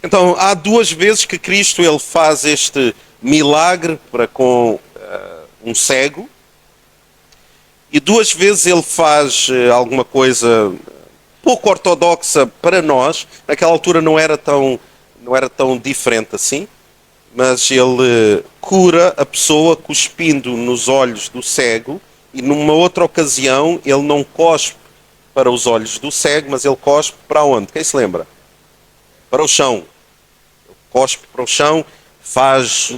Então, há duas vezes que Cristo ele faz este milagre para com um cego, e duas vezes ele faz alguma coisa pouco ortodoxa para nós. Naquela altura não era tão diferente assim, mas ele cura a pessoa cuspindo nos olhos do cego, e numa outra ocasião ele não cospe para os olhos do cego, mas ele cospe para onde? Quem se lembra? Para o chão. Ele cospe para o chão, faz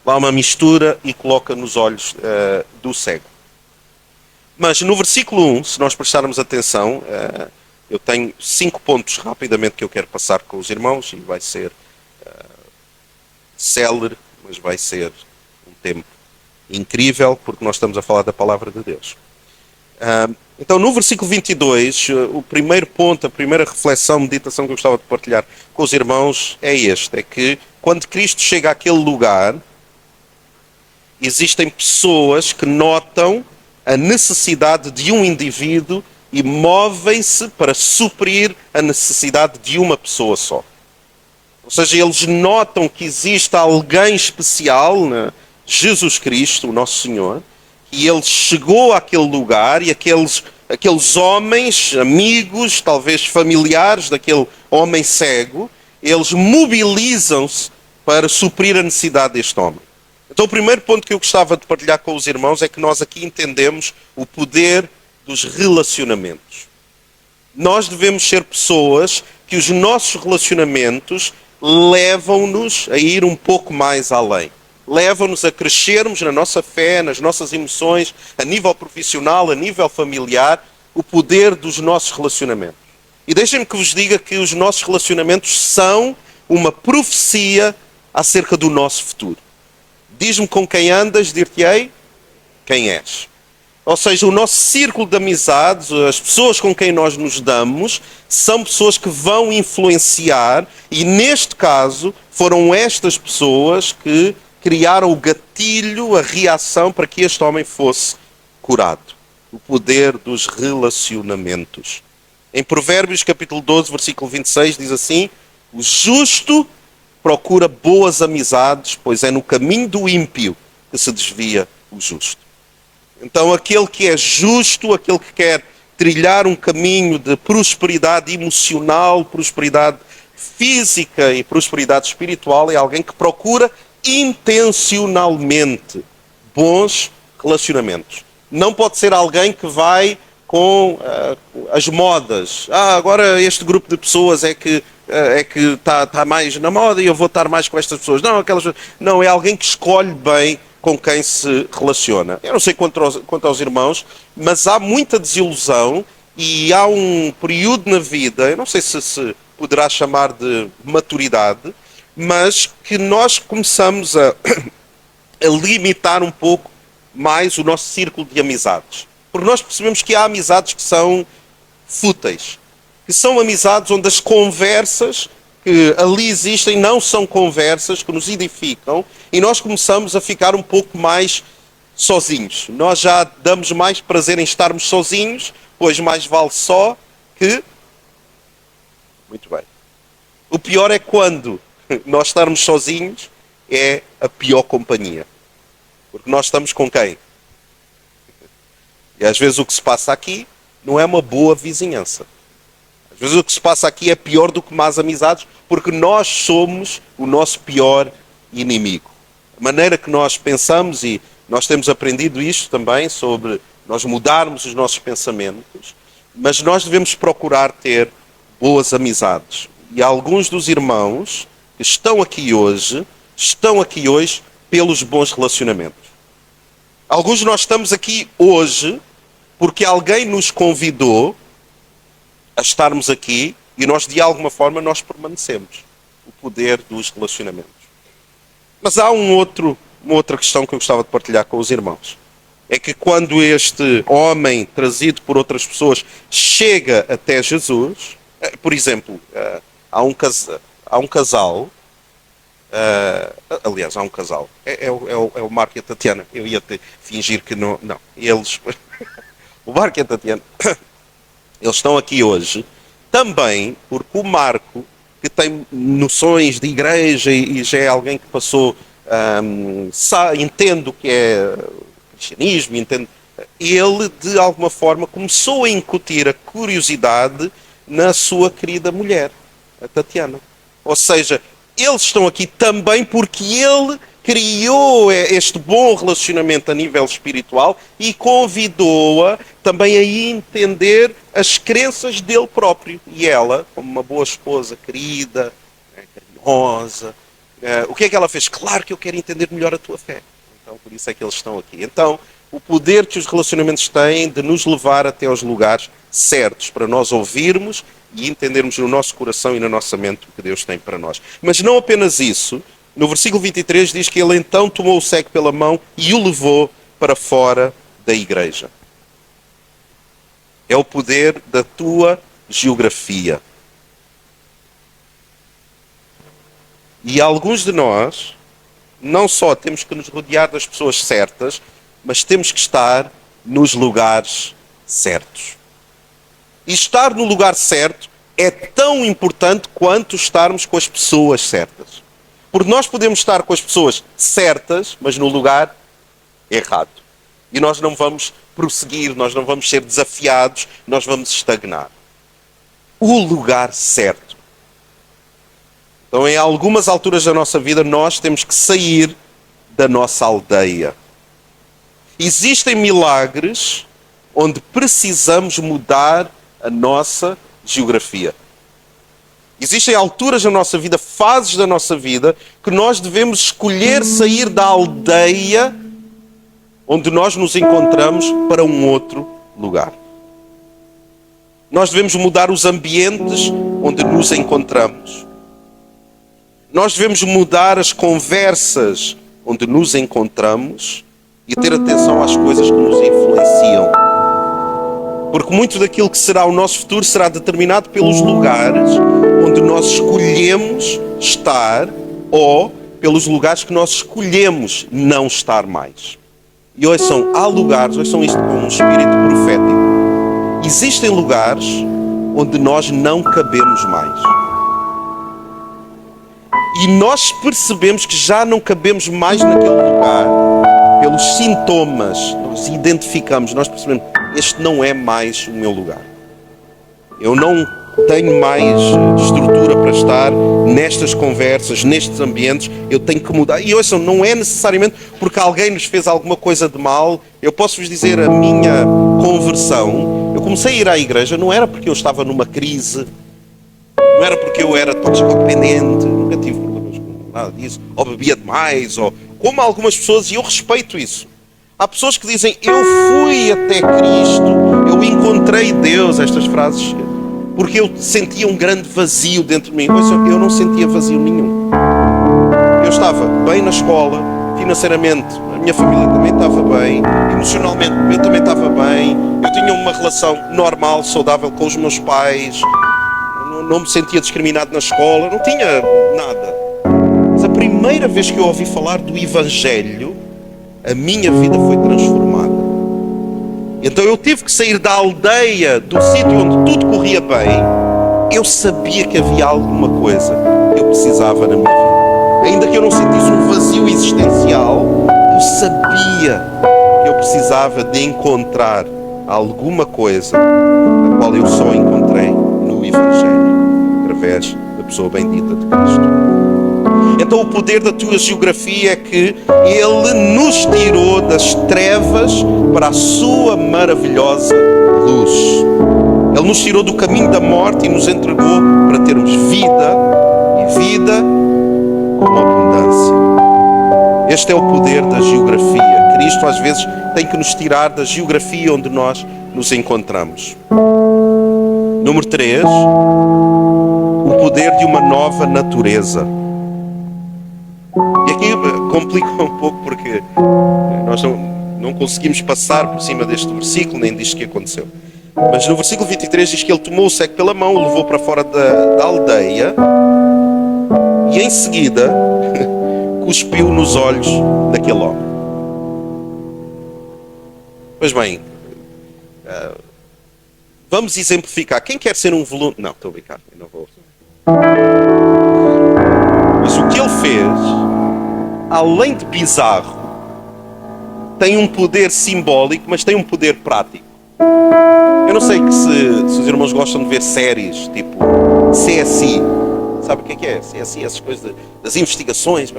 lá uma mistura e coloca nos olhos do cego. Mas no versículo 1, se nós prestarmos atenção, eu tenho 5 pontos rapidamente que eu quero passar com os irmãos, e vai ser célere, mas vai ser um tempo incrível, porque nós estamos a falar da palavra de Deus. Então, no versículo 22, o primeiro ponto, a primeira reflexão, meditação que eu gostava de partilhar com os irmãos é este: é que quando Cristo chega àquele lugar, existem pessoas que notam a necessidade de um indivíduo e movem-se para suprir a necessidade de uma pessoa só. Ou seja, eles notam que existe alguém especial, né? Jesus Cristo, o nosso Senhor, e ele chegou àquele lugar, e aqueles homens, amigos, talvez familiares daquele homem cego, eles mobilizam-se para suprir a necessidade deste homem. Então, o primeiro ponto que eu gostava de partilhar com os irmãos é que nós aqui entendemos o poder dos relacionamentos. Nós devemos ser pessoas que os nossos relacionamentos levam-nos a ir um pouco mais além. Levam-nos a crescermos na nossa fé, nas nossas emoções, a nível profissional, a nível familiar, o poder dos nossos relacionamentos. E deixem-me que vos diga que os nossos relacionamentos são uma profecia acerca do nosso futuro. Diz-me com quem andas, dir-te-ei quem és. Ou seja, o nosso círculo de amizades, as pessoas com quem nós nos damos, são pessoas que vão influenciar, e neste caso foram estas pessoas que criaram o gatilho, a reação para que este homem fosse curado. O poder dos relacionamentos. Em Provérbios capítulo 12, versículo 26, diz assim: o justo procura boas amizades, pois é no caminho do ímpio que se desvia o justo. Então, aquele que é justo, aquele que quer trilhar um caminho de prosperidade emocional, prosperidade física e prosperidade espiritual, é alguém que procura intencionalmente bons relacionamentos. Não pode ser alguém que vai com as modas. Agora este grupo de pessoas é que está mais na moda e eu vou estar mais com estas pessoas. Não, é alguém que escolhe bem com quem se relaciona. Eu não sei quanto aos irmãos, mas há muita desilusão e há um período na vida, eu não sei se poderá chamar de maturidade, mas que nós começamos a limitar um pouco mais o nosso círculo de amizades. Porque nós percebemos que há amizades que são fúteis, que são amizades onde as conversas que ali existem não são conversas que nos edificam, e nós começamos a ficar um pouco mais sozinhos. Nós já damos mais prazer em estarmos sozinhos, pois mais vale só que... Muito bem. O pior é quando nós estarmos sozinhos, é a pior companhia. Porque nós estamos com quem? E às vezes o que se passa aqui não é uma boa vizinhança. Às vezes o que se passa aqui é pior do que más amizades, porque nós somos o nosso pior inimigo. A maneira que nós pensamos, e nós temos aprendido isto também, sobre nós mudarmos os nossos pensamentos, mas nós devemos procurar ter boas amizades. E alguns dos irmãos que estão aqui hoje pelos bons relacionamentos. Alguns de nós estamos aqui hoje porque alguém nos convidou a estarmos aqui e nós, de alguma forma, nós permanecemos. O poder dos relacionamentos. Mas há uma outra questão que eu gostava de partilhar com os irmãos. É que quando este homem, trazido por outras pessoas, chega até Jesus, por exemplo, há um casal, aliás, há um casal, é o Marco e a Tatiana, eu ia fingir que não, eles, o Marco e a Tatiana, eles estão aqui hoje, também porque o Marco que tem noções de igreja e já é alguém que passou, entende o que é cristianismo, entende. Ele, de alguma forma, começou a incutir a curiosidade na sua querida mulher, a Tatiana. Ou seja, eles estão aqui também porque ele criou este bom relacionamento a nível espiritual e convidou-a também a entender as crenças dele próprio. E ela, como uma boa esposa querida, carinhosa, o que é que ela fez? Claro que eu quero entender melhor a tua fé. Então, por isso é que eles estão aqui. Então, o poder que os relacionamentos têm de nos levar até aos lugares certos para nós ouvirmos e entendermos no nosso coração e na nossa mente o que Deus tem para nós. Mas não apenas isso. No versículo 23 diz que ele então tomou o cego pela mão e o levou para fora da igreja. É o poder da tua geografia. E alguns de nós não só temos que nos rodear das pessoas certas, mas temos que estar nos lugares certos. E estar no lugar certo é tão importante quanto estarmos com as pessoas certas. Porque nós podemos estar com as pessoas certas, mas no lugar errado. E nós não vamos prosseguir, nós não vamos ser desafiados, nós vamos estagnar. O lugar certo. Então, em algumas alturas da nossa vida, nós temos que sair da nossa aldeia. Existem milagres onde precisamos mudar a nossa geografia. Existem alturas da nossa vida, fases da nossa vida, que nós devemos escolher sair da aldeia onde nós nos encontramos para um outro lugar. Nós devemos mudar os ambientes onde nos encontramos. Nós devemos mudar as conversas onde nos encontramos e ter atenção às coisas que nos influenciam. Porque muito daquilo que será o nosso futuro será determinado pelos lugares onde nós escolhemos estar ou pelos lugares que nós escolhemos não estar mais. E ouçam, há lugares, ouçam isto com um espírito profético. Existem lugares onde nós não cabemos mais. E nós percebemos que já não cabemos mais naquele lugar. Pelos sintomas, nós identificamos, nós percebemos, este não é mais o meu lugar. Eu não tenho mais estrutura para estar nestas conversas, nestes ambientes, eu tenho que mudar. E ouçam, não é necessariamente porque alguém nos fez alguma coisa de mal. Eu posso-vos dizer, a minha conversão, eu comecei a ir à igreja, não era porque eu estava numa crise, não era porque eu era toxicodependente, nunca tive problemas com nada disso, ou bebia demais, ou como algumas pessoas, e eu respeito isso. Há pessoas que dizem, eu fui até Cristo, eu encontrei Deus, estas frases, porque eu sentia um grande vazio dentro de mim. Eu não sentia vazio nenhum. Eu estava bem na escola, financeiramente, a minha família também estava bem, emocionalmente eu também estava bem, eu tinha uma relação normal, saudável com os meus pais, não me sentia discriminado na escola, não tinha nada. Mas a primeira vez que eu ouvi falar do Evangelho, a minha vida foi transformada. Então eu tive que sair da aldeia, do sítio onde tudo corria bem. Eu sabia que havia alguma coisa que eu precisava na minha vida. Ainda que eu não sentisse um vazio existencial, eu sabia que eu precisava de encontrar alguma coisa a qual eu só encontrei no Evangelho, através da pessoa bendita de Cristo. Então o poder da tua geografia é que Ele nos tirou das trevas para a sua maravilhosa luz. Ele nos tirou do caminho da morte e nos entregou para termos vida e vida com abundância. Este é o poder da geografia. Cristo às vezes tem que nos tirar da geografia onde nós nos encontramos. Número 3, o poder de uma nova natureza. E aqui complica um pouco porque nós não conseguimos passar por cima deste versículo, nem disto que aconteceu. Mas no versículo 23 diz que ele tomou o cego pela mão, o levou para fora da aldeia e em seguida cuspiu nos olhos daquele homem. Pois bem, vamos exemplificar. Quem quer ser um voluntário? Não, estou a brincar, eu não vou. fez, além de bizarro, tem um poder simbólico, mas tem um poder prático. Eu não sei se os irmãos gostam de ver séries tipo CSI. Sabe o que é CSI? Essas coisas das investigações.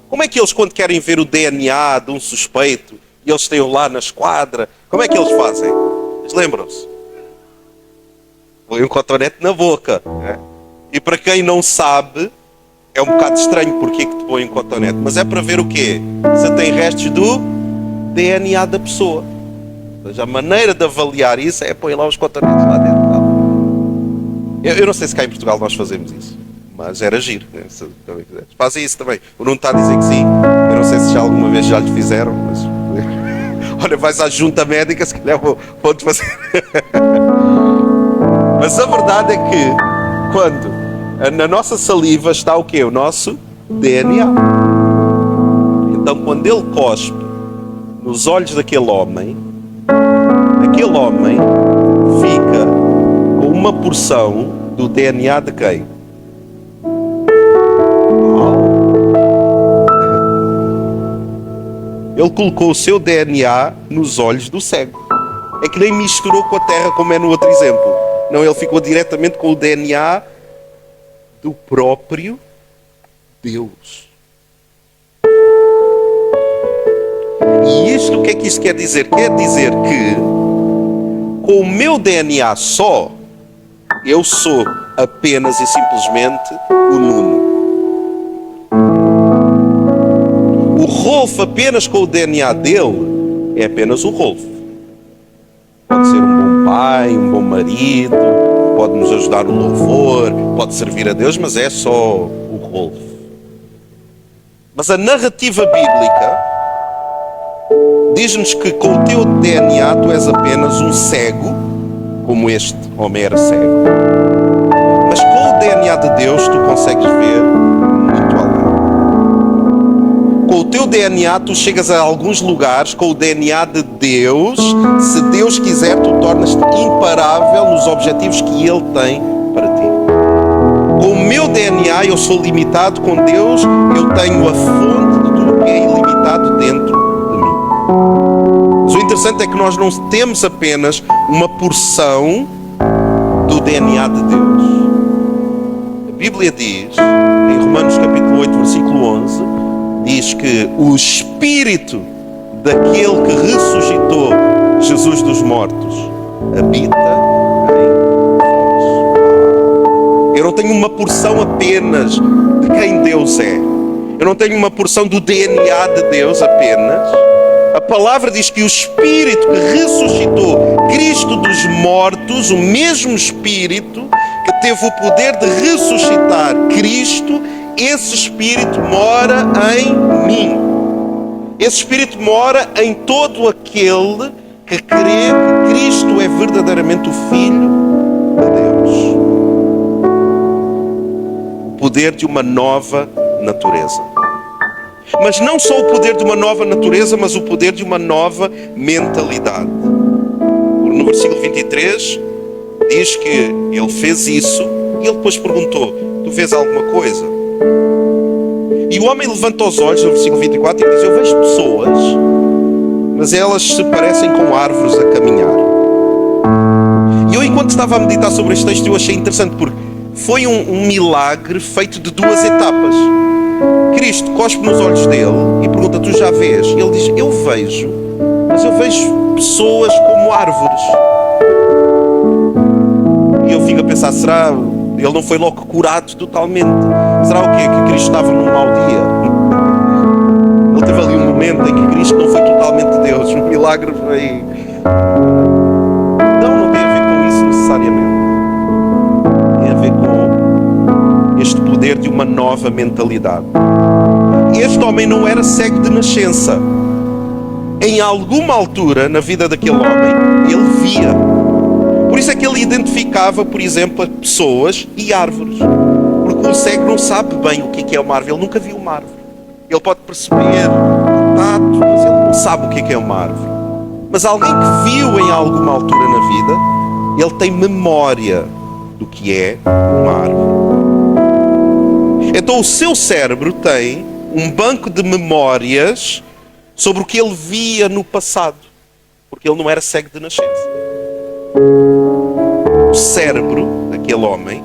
Como é que eles, quando querem ver o DNA de um suspeito e eles estão lá na esquadra, como é que eles fazem? Eles lembram-se? Põe um cotonete na boca. Né? E para quem não sabe, é um bocado estranho porque é que te põe um cotonete. Mas é para ver o quê? Se tem restos do DNA da pessoa. Ou seja, a maneira de avaliar isso é põe lá os cotonetes lá dentro. Eu não sei se cá em Portugal nós fazemos isso, mas era giro. Né? Se também fazem isso também. O Nuno está a dizer que sim. Eu não sei se já alguma vez já lhe fizeram, mas olha, vais à junta médica, se calhar vou-te fazer. Mas a verdade é que quando na nossa saliva está o quê? O nosso DNA. Então quando ele cospe nos olhos daquele homem, aquele homem fica com uma porção do DNA de quem? Ele colocou o seu DNA nos olhos do cego. É que nem misturou com a terra como é no outro exemplo. Não, ele ficou diretamente com o DNA do próprio Deus. E isto, o que é que isto quer dizer? Quer dizer que com o meu DNA só, eu sou apenas e simplesmente o Nuno. O Rolf, apenas com o DNA dele, é apenas o Rolf. Pode ser um bom pai, um bom marido, pode nos ajudar no louvor, pode servir a Deus, mas é só o Rolf. Mas a narrativa bíblica diz-nos que com o teu DNA tu és apenas um cego, como este homem era cego. Mas com o DNA de Deus tu consegues ver muito além. Com o teu DNA tu chegas a alguns lugares. Com o DNA de Deus, se Deus quiser, tu tornas-te imparável nos objetivos que Ele tem para ti. Com o meu DNA eu sou limitado. Com Deus eu tenho a fonte de tudo que é ilimitado dentro de mim. Mas o interessante é que nós não temos apenas uma porção do DNA de Deus. A Bíblia diz, em Romanos capítulo 8, versículo 11, diz que o Espírito daquele que ressuscitou Jesus dos mortos habita em vós. Eu não tenho uma porção apenas de quem Deus é. Eu não tenho uma porção do DNA de Deus apenas. A palavra diz que o Espírito que ressuscitou Cristo dos mortos, o mesmo Espírito que teve o poder de ressuscitar Cristo, esse Espírito mora em mim. Esse Espírito mora em todo aquele que crê que Cristo é verdadeiramente o Filho de Deus. O poder de uma nova natureza. Mas não só o poder de uma nova natureza, mas o poder de uma nova mentalidade. No versículo 23 diz que ele fez isso e ele depois perguntou: tu vês alguma coisa? E o homem levanta os olhos no versículo 24 e diz: eu vejo pessoas, mas elas se parecem com árvores a caminhar. E eu, enquanto estava a meditar sobre este texto, eu achei interessante porque foi um milagre feito de duas etapas. Cristo cospe nos olhos dele e pergunta: tu já vês? E ele diz: eu vejo, mas eu vejo pessoas como árvores. E eu fico a pensar: será ele não foi logo curado totalmente? Será o quê? Que Cristo estava num mau dia? Ele teve ali um momento em que Cristo não foi totalmente Deus. Um milagre foi... Não tem a ver com isso necessariamente. Tem a ver com este poder de uma nova mentalidade. Este homem não era cego de nascença. Em alguma altura na vida daquele homem, ele via. Por isso é que ele identificava, por exemplo, pessoas e árvores. Porque um cego não sabe bem o que é uma árvore. Ele nunca viu uma árvore. Ele pode perceber o tato, mas ele não sabe o que é uma árvore. Mas alguém que viu em alguma altura na vida, ele tem memória do que é uma árvore. Então o seu cérebro tem um banco de memórias sobre o que ele via no passado, porque ele não era cego de nascença. O cérebro daquele homem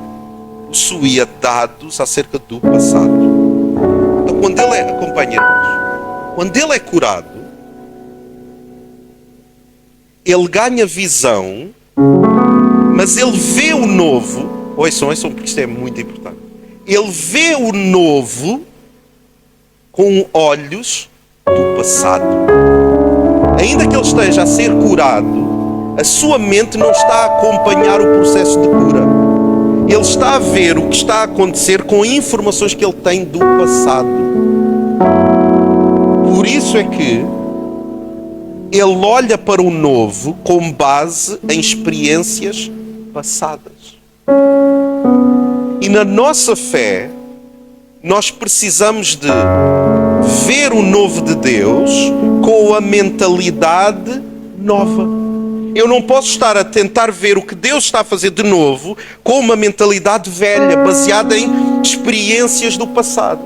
possuía dados acerca do passado. Então quando ele é, acompanha-nos, quando ele é curado, ele ganha visão, mas ele vê o novo. Ouçam, porque isto é muito importante. Ele vê o novo com olhos do passado. Ainda que ele esteja a ser curado, a sua mente não está a acompanhar o processo de cura. Ele está a ver o que está a acontecer com informações que ele tem do passado. Por isso é que ele olha para o novo com base em experiências passadas. E na nossa fé, nós precisamos de ver o novo de Deus com a mentalidade nova. Eu não posso estar a tentar ver o que Deus está a fazer de novo com uma mentalidade velha, baseada em experiências do passado.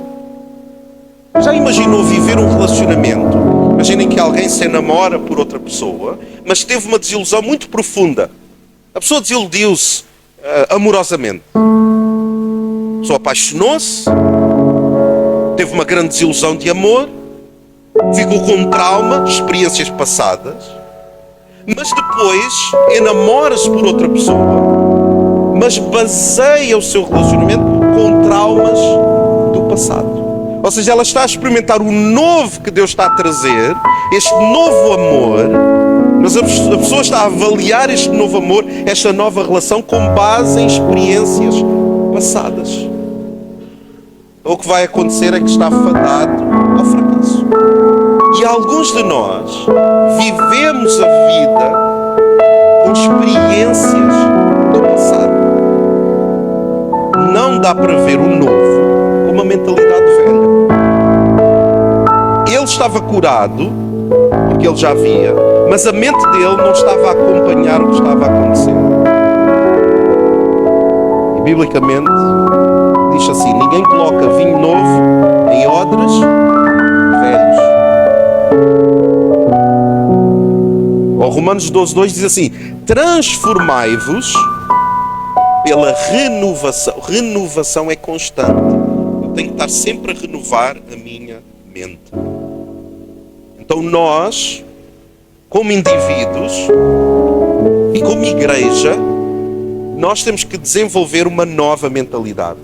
Já imaginou viver um relacionamento? Imaginem que alguém se enamora por outra pessoa, mas teve uma desilusão muito profunda. A pessoa desiludiu-se amorosamente. A pessoa apaixonou-se, teve uma grande desilusão de amor, ficou com um trauma, experiências passadas, mas depois enamora-se por outra pessoa, mas baseia o seu relacionamento com traumas do passado. Ou seja, ela está a experimentar o novo que Deus está a trazer, este novo amor, mas a pessoa está a avaliar este novo amor, esta nova relação, com base em experiências passadas. O que vai acontecer é que está fadado ao fracasso. E alguns de nós vivemos a vida com experiências do passado. Não dá para ver o novo com uma mentalidade velha. Ele estava curado, porque ele já via, mas a mente dele não estava a acompanhar o que estava a acontecer. E biblicamente diz assim: ninguém coloca vinho novo em odres velhos. Ou Romanos 12:2 diz assim: transformai-vos pela renovação. Renovação é constante. Eu tenho que estar sempre a renovar a minha mente. Então nós, como indivíduos e como igreja, nós temos que desenvolver uma nova mentalidade.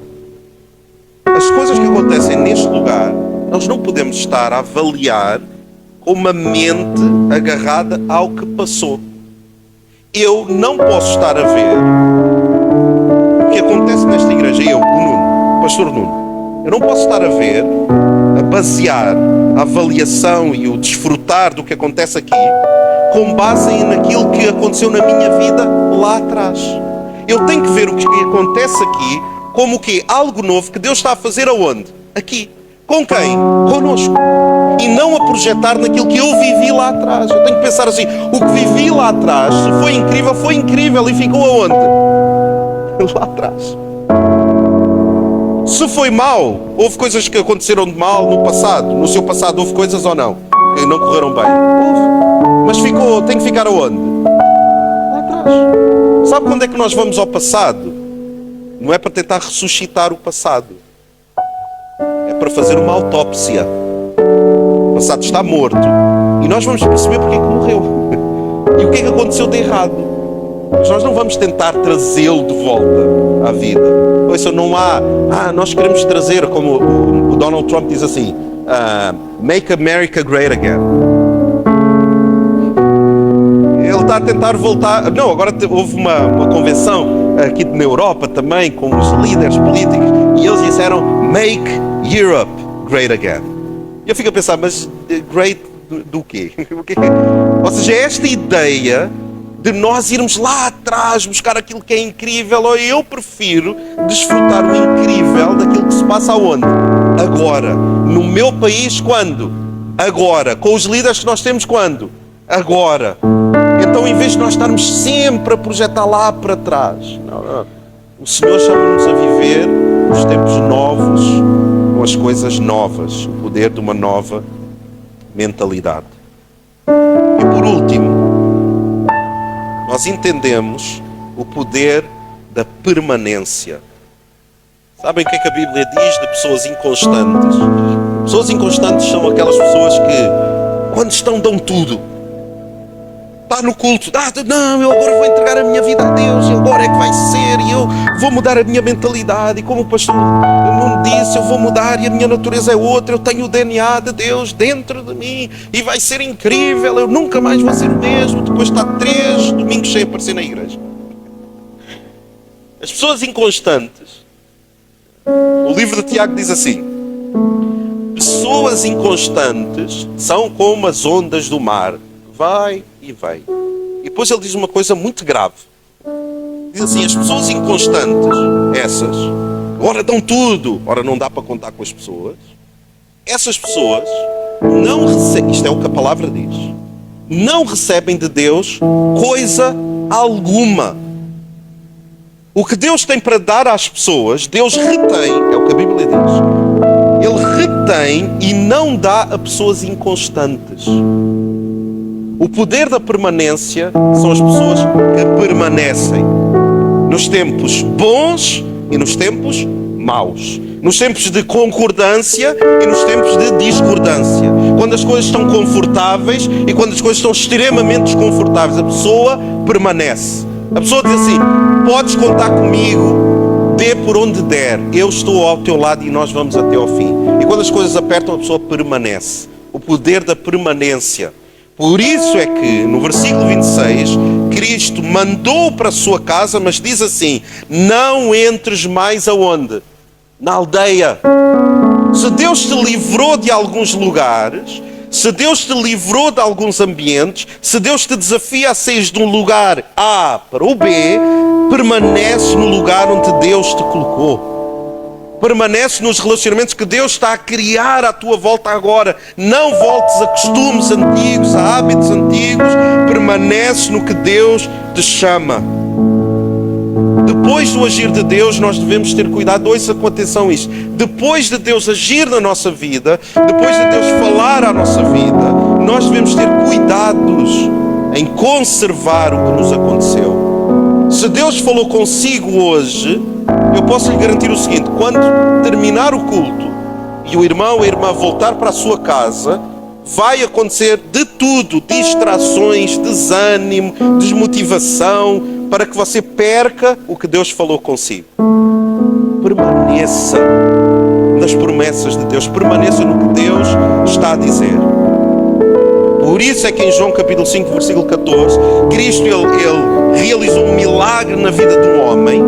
As coisas que acontecem neste lugar, nós não podemos estar a avaliar com uma mente agarrada ao que passou. Eu não posso estar a ver o que acontece nesta igreja. Eu, o Nuno, o pastor Nuno, eu não posso estar a ver, a basear a avaliação e o desfrutar do que acontece aqui com base naquilo que aconteceu na minha vida lá atrás. Eu tenho que ver o que acontece aqui como o quê? Algo novo que Deus está a fazer aonde? Aqui. Com quem? Conosco. E não a projetar naquilo que eu vivi lá atrás. Eu tenho que pensar assim: o que vivi lá atrás, se foi incrível e ficou aonde? Lá atrás. Se foi mau, houve coisas que aconteceram de mal no passado. No seu passado houve coisas ou não? Que não correram bem? Houve. Mas ficou, tem que ficar aonde? Lá atrás. Sabe quando é que nós vamos ao passado? Não é para tentar ressuscitar o passado. É para fazer uma autópsia. O passado está morto. E nós vamos perceber porque é que morreu. E o que é que aconteceu de errado. Mas nós não vamos tentar trazê-lo de volta à vida. Isso não há... nós queremos trazer, como o Donald Trump diz assim, make America great again. Ele está a tentar voltar... Não, agora houve uma convenção aqui na Europa também, com os líderes políticos, e eles disseram, make Europe great again. E eu fico a pensar, mas great do quê? Ou seja, esta ideia de nós irmos lá atrás buscar aquilo que é incrível, ou eu prefiro desfrutar o incrível daquilo que se passa aonde? Agora. No meu país, quando? Agora. Com os líderes que nós temos, quando? Agora. Então, em vez de nós estarmos sempre a projetar lá para trás, não. O Senhor chama-nos a viver nos tempos novos, com as coisas novas, o poder de uma nova mentalidade. E por último, nós entendemos o poder da permanência. Sabem o que é que a Bíblia diz de pessoas inconstantes? Pessoas inconstantes são aquelas pessoas que, quando estão, dão tudo. Está no culto, não, eu agora vou entregar a minha vida a Deus, e agora é que vai ser, e eu vou mudar a minha mentalidade, e como o pastor Nuno disse, eu vou mudar, e a minha natureza é outra, eu tenho o DNA de Deus dentro de mim, e vai ser incrível, eu nunca mais vou ser o mesmo, depois está 3 domingos sem aparecer na igreja. As pessoas inconstantes, o livro de Tiago diz assim: pessoas inconstantes são como as ondas do mar, vai e vem. E depois ele diz uma coisa muito grave. Diz assim: as pessoas inconstantes, essas, ora dão tudo, ora não dá para contar com as pessoas. Essas pessoas não recebem, isto é o que a palavra diz, não recebem de Deus coisa alguma. O que Deus tem para dar às pessoas, Deus retém, é o que a Bíblia diz. Ele retém e não dá a pessoas inconstantes. O poder da permanência são as pessoas que permanecem nos tempos bons e nos tempos maus, nos tempos de concordância e nos tempos de discordância, quando as coisas estão confortáveis e quando as coisas estão extremamente desconfortáveis. A pessoa permanece. A pessoa diz assim: podes contar comigo, dê por onde der, eu estou ao teu lado e nós vamos até ao fim. E quando as coisas apertam, a pessoa permanece. O poder da permanência. Por isso é que no versículo 26 Cristo mandou para a sua casa, mas diz assim: não entres mais aonde? Na aldeia. Se Deus te livrou de alguns lugares, se Deus te livrou de alguns ambientes, se Deus te desafia a sair de um lugar A para o B, permanece no lugar onde Deus te colocou. Permanece nos relacionamentos que Deus está a criar à tua volta agora. Não voltes a costumes antigos, a hábitos antigos. Permanece no que Deus te chama. Depois do agir de Deus, nós devemos ter cuidado. Ouça com atenção isto. Depois de Deus agir na nossa vida, depois de Deus falar à nossa vida, nós devemos ter cuidados em conservar o que nos aconteceu. Se Deus falou consigo hoje, eu posso lhe garantir o seguinte: quando terminar o culto e o irmão ou a irmã voltar para a sua casa, vai acontecer de tudo: distrações, desânimo, desmotivação, para que você perca o que Deus falou consigo. Permaneça nas promessas de Deus, permaneça no que Deus está a dizer. Por isso é que em João capítulo 5, versículo 14, Cristo ele realizou um milagre na vida de um homem,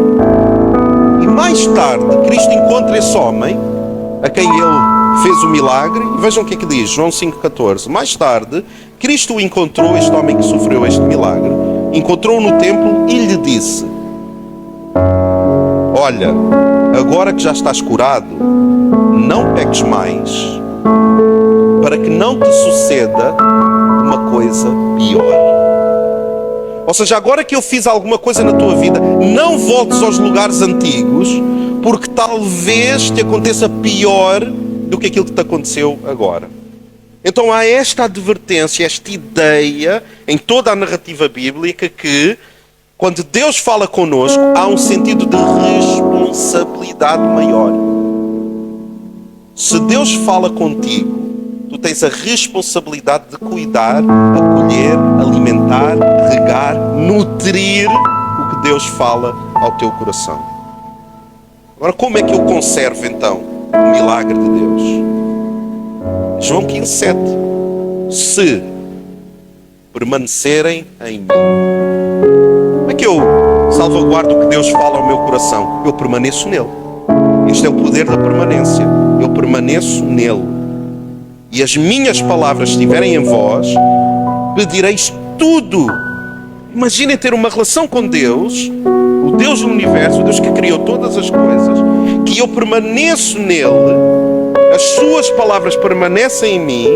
e mais tarde Cristo encontra esse homem a quem ele fez o milagre, e vejam o que é que diz João 5,14. Mais tarde Cristo encontrou este homem que sofreu este milagre, encontrou-o no templo e lhe disse: olha, agora que já estás curado, não peques mais, para que não te suceda uma coisa pior. Ou seja, agora que eu fiz alguma coisa na tua vida, não voltes aos lugares antigos, porque talvez te aconteça pior do que aquilo que te aconteceu agora. Então há esta advertência, esta ideia em toda a narrativa bíblica que, quando Deus fala connosco, há um sentido de responsabilidade maior. Se Deus fala contigo, tu tens a responsabilidade de cuidar, acolher, alimentar, regar, nutrir o que Deus fala ao teu coração. Agora, como é que eu conservo então o milagre de Deus? João 15:7. Se permanecerem em mim. Como é que eu salvaguardo o que Deus fala ao meu coração? Eu permaneço nele. Este é o poder da permanência. Eu permaneço nele. E as minhas palavras estiverem em vós, pedireis tudo. Imaginem ter uma relação com Deus, o Deus do universo, o Deus que criou todas as coisas, que eu permaneço nele, as suas palavras permanecem em mim.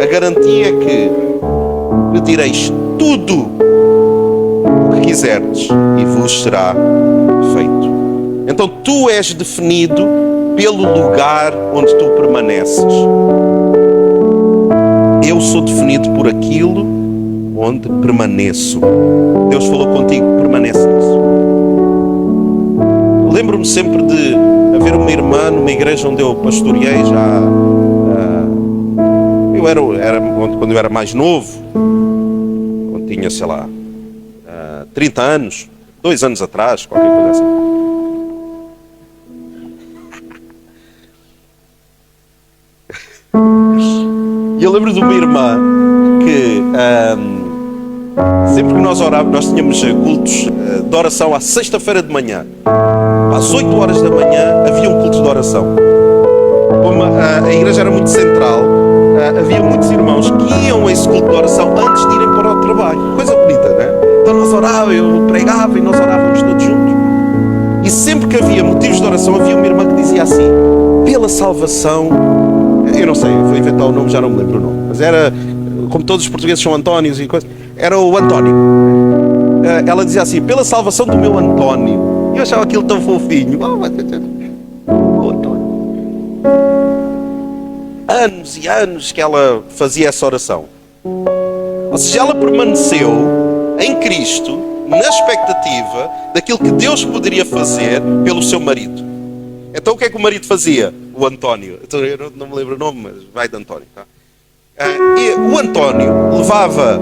A garantia é que pedireis tudo o que quiserdes e vos será feito. Então tu és definido pelo lugar onde tu permaneces. Eu sou definido por aquilo onde permaneço. Deus falou contigo, permanece nisso. Lembro-me sempre de haver uma irmã numa igreja onde eu pastoreei já. Quando eu era mais novo, quando tinha, sei lá, 30 anos, 2 anos atrás, qualquer coisa assim. E eu lembro de uma irmã que sempre que nós orávamos, nós tínhamos cultos de oração à sexta-feira de manhã. Às 8 horas da manhã havia um culto de oração. Como a igreja era muito central, havia muitos irmãos que iam a esse culto de oração antes de irem para o trabalho. Coisa bonita, não é? Então nós orávamos, eu pregava e nós orávamos todos juntos. E sempre que havia motivos de oração, havia uma irmã que dizia assim: pela salvação, eu não sei, vou inventar o nome, já não me lembro o nome, mas era, como todos os portugueses são Antónios e coisas, era o António. Ela dizia assim: pela salvação do meu António. E eu achava aquilo tão fofinho. Oh, António. Anos e anos que ela fazia essa oração. Ou seja, ela permaneceu em Cristo, na expectativa daquilo que Deus poderia fazer pelo seu marido. Então o que é que o marido fazia? O António. Então, eu não me lembro o nome, mas vai de António. Tá? E o António levava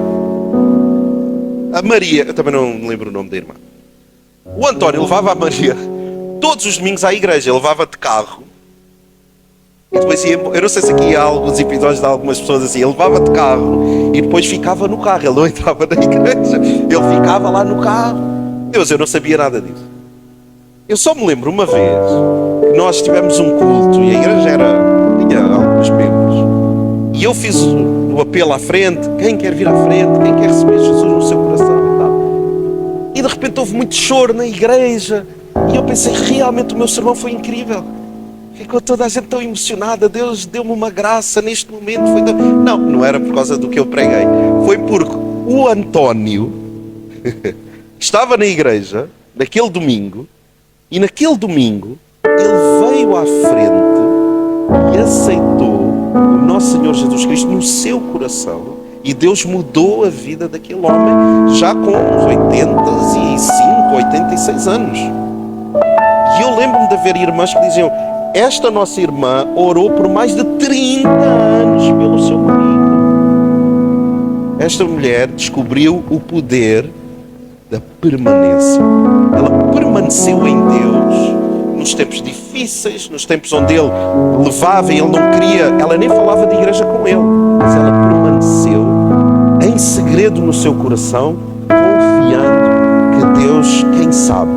a Maria, eu também não me lembro o nome da irmã. O António levava a Maria todos os domingos à igreja, ele levava de carro. E depois ia, eu não sei se aqui há alguns episódios de algumas pessoas assim, ele levava de carro e depois ficava no carro, ele não entrava na igreja, ele ficava lá no carro. Deus, eu não sabia nada disso. Eu só me lembro uma vez que nós tivemos um culto e a igreja tinha alguns membros. E eu fiz o apelo à frente, quem quer vir à frente, quem quer receber Jesus no seu coração e tal. E de repente houve muito choro na igreja e eu pensei, realmente o meu sermão foi incrível. Ficou toda a gente tão emocionada, Deus deu-me uma graça neste momento. Não era por causa do que eu preguei, foi porque o António estava na igreja naquele domingo e naquele domingo ele veio à frente e aceitou o nosso Senhor Jesus Cristo no seu coração e Deus mudou a vida daquele homem já com uns 85, 86 anos. E eu lembro-me de haver irmãs que diziam: esta nossa irmã orou por mais de 30 anos pelo seu marido. Esta mulher descobriu o poder da permanência. Ela permaneceu em Deus nos tempos difíceis, nos tempos onde ele levava e ele não queria, ela nem falava de igreja com ele, mas ela permaneceu em segredo no seu coração, confiando que Deus, quem sabe,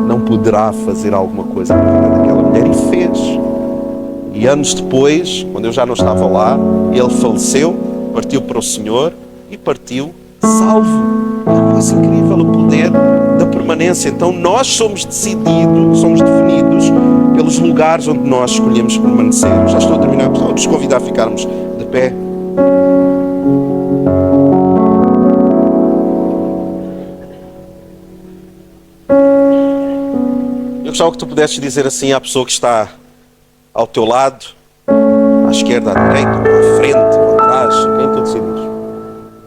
não poderá fazer alguma coisa na vida daquela mulher, e fez. E anos depois, quando eu já não estava lá, ele faleceu, partiu para o Senhor e partiu salvo. É uma coisa incrível o poder da permanência. Então nós somos decididos, somos definidos pelos lugares onde nós escolhemos permanecer. Já estou a terminar, pessoal, vos convidar a ficarmos de pé. Eu gostava que tu pudesses dizer assim à pessoa que está ao teu lado, à esquerda, à direita, à frente, atrás, quem tu decides.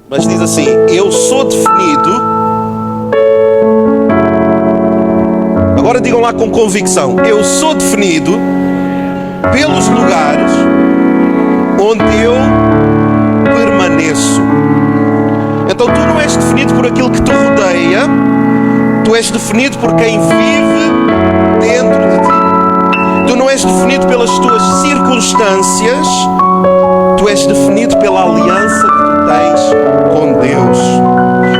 Mas diz assim: eu sou definido. Agora digam lá com convicção: eu sou definido pelos lugares onde eu permaneço. Então tu não és definido por aquilo que te rodeia, tu és definido por quem vive dentro de ti. Tu não és definido pelas tuas circunstâncias, tu és definido pela aliança que tu tens com Deus.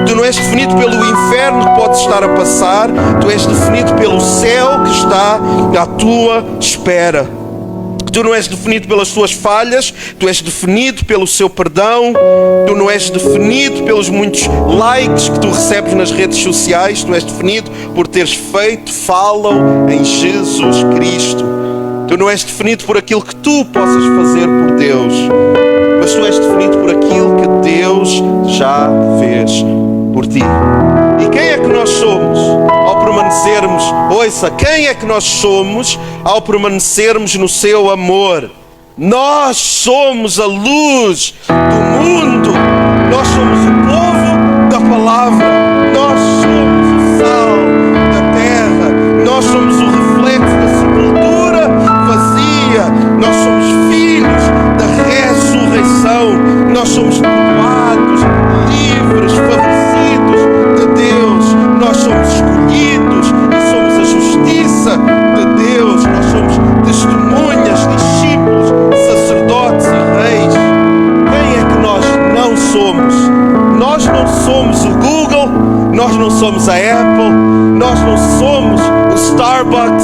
Tu não és definido pelo inferno que podes estar a passar, tu és definido pelo céu que está à tua espera. Tu não és definido pelas tuas falhas, tu és definido pelo seu perdão, tu não és definido pelos muitos likes que tu recebes nas redes sociais, tu és definido por teres feito follow em Jesus Cristo. Tu não és definido por aquilo que tu possas fazer por Deus, mas tu és definido por aquilo que Deus já fez por ti. E quem é que nós somos ao permanecermos hoje Ouça, quem é que nós somos ao permanecermos no seu amor? Nós somos a luz do mundo. Nós somos o povo da palavra. Nós somos o sal da terra. Nós somos o reflexo da sepultura vazia. Nós somos filhos da ressurreição. Nós somos perdoados, livres, favorecidos de Deus. Nós somos escolhidos e somos a justiça de Deus. Nós somos testemunhas, discípulos, sacerdotes e reis. Quem é que nós não somos? Nós não somos o Google, nós não somos a Apple, nós não somos o Starbucks,